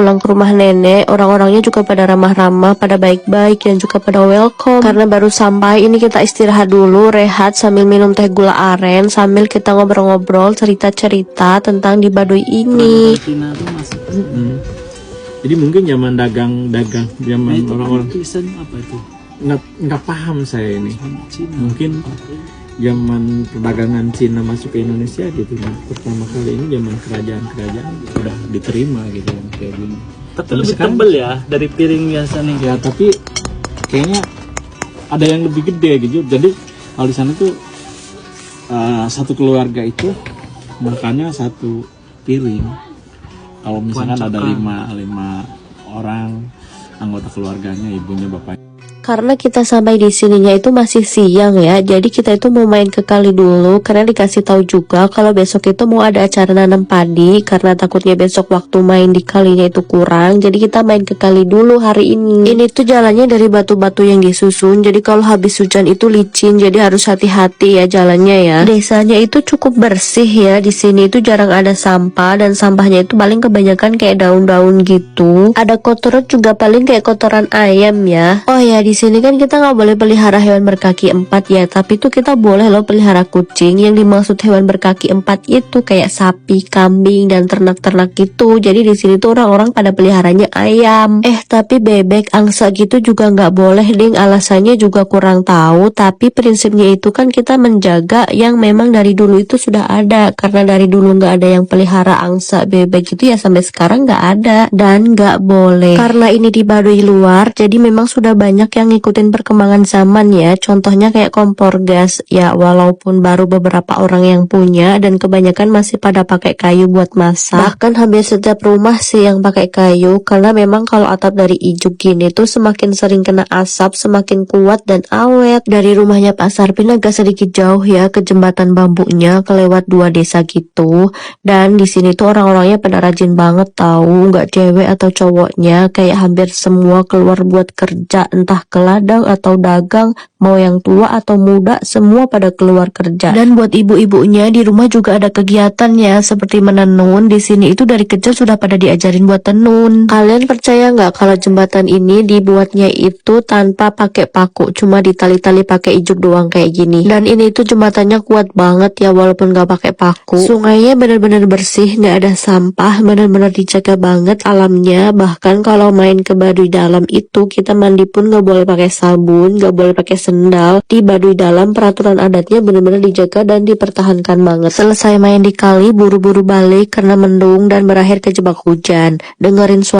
Pulang ke rumah nenek, orang-orangnya juga pada ramah-ramah, pada baik-baik, dan juga pada welcome. Karena baru sampai, ini kita istirahat dulu, rehat sambil minum teh gula aren, sambil kita ngobrol-ngobrol, cerita-cerita tentang di Baduy ini. Cina tuh masuk. Jadi mungkin zaman dagang zaman orang-orang Apa itu? nggak paham saya ini. Cina. Mungkin zaman perdagangan Cina masuk ke Indonesia gitu kan. Pertama kali ini zaman kerajaan udah diterima gitu kan kayak gini. Tapi lebih tebel ya dari piring biasa nih. Ya tapi kayaknya ada yang lebih gede gitu. Jadi kalau di sana tuh satu keluarga itu makannya satu piring. Kalau misalkan ada lima orang anggota keluarganya, ibunya, bapaknya. Karena kita sampai di sininya itu masih siang ya, jadi kita itu mau main ke kali dulu, karena dikasih tahu juga kalau besok itu mau ada acara nanam padi, karena takutnya besok waktu main di kalinya itu kurang, jadi kita main ke kali dulu hari ini. Ini tuh jalannya dari batu-batu yang disusun, jadi kalau habis hujan itu licin, jadi harus hati-hati ya jalannya ya. Desanya itu cukup bersih ya, di sini itu jarang ada sampah, dan sampahnya itu paling kebanyakan kayak daun-daun gitu. Ada kotoran juga paling kayak kotoran ayam ya. Oh ya, di sini kan kita nggak boleh pelihara hewan berkaki 4 ya, tapi tuh kita boleh loh pelihara kucing. Yang dimaksud hewan berkaki 4 itu kayak sapi, kambing, dan ternak-ternak gitu. Jadi di sini tuh orang-orang pada peliharanya ayam. Tapi bebek, angsa gitu juga nggak boleh ding. Alasannya juga kurang tahu, tapi prinsipnya itu kan kita menjaga yang memang dari dulu itu sudah ada. Karena dari dulu nggak ada yang pelihara angsa, bebek gitu ya, sampai sekarang nggak ada dan nggak boleh. Karena ini di Baduy luar, jadi memang sudah banyak yang ngikutin perkembangan zaman ya. Contohnya kayak kompor gas ya, walaupun baru beberapa orang yang punya, dan kebanyakan masih pada pakai kayu buat masak. Bahkan hampir setiap rumah sih yang pakai kayu, karena memang kalau atap dari ijuk gini tuh semakin sering kena asap, semakin kuat dan awet. Dari rumahnya Pak Sarpin agak sedikit jauh ya ke jembatan bambunya, kelewat 2 desa gitu. Dan di sini tuh orang-orangnya pada rajin banget tahu, nggak cewek atau cowoknya, kayak hampir semua keluar buat kerja, entah ke ladang atau dagang, mau yang tua atau muda semua pada keluar kerja. Dan buat ibu-ibunya di rumah juga ada kegiatan ya, seperti menenun. Di sini itu dari kecil sudah pada diajarin buat tenun. Kalian percaya nggak kalau jembatan ini dibuatnya itu tanpa pakai paku, cuma ditali-tali pakai ijuk doang kayak gini. Dan ini tuh jembatannya kuat banget ya, walaupun nggak pakai paku. Sungainya benar-benar bersih, nggak ada sampah, benar-benar dijaga banget alamnya. Bahkan kalau main ke Baduy dalam itu kita mandi pun nggak boleh pakai sabun, nggak boleh pakai sendal. Di Baduy dalam peraturan adatnya benar-benar dijaga dan dipertahankan banget. Selesai main di kali, buru-buru balik karena mendung dan berakhir kejebak hujan. Dengerin suara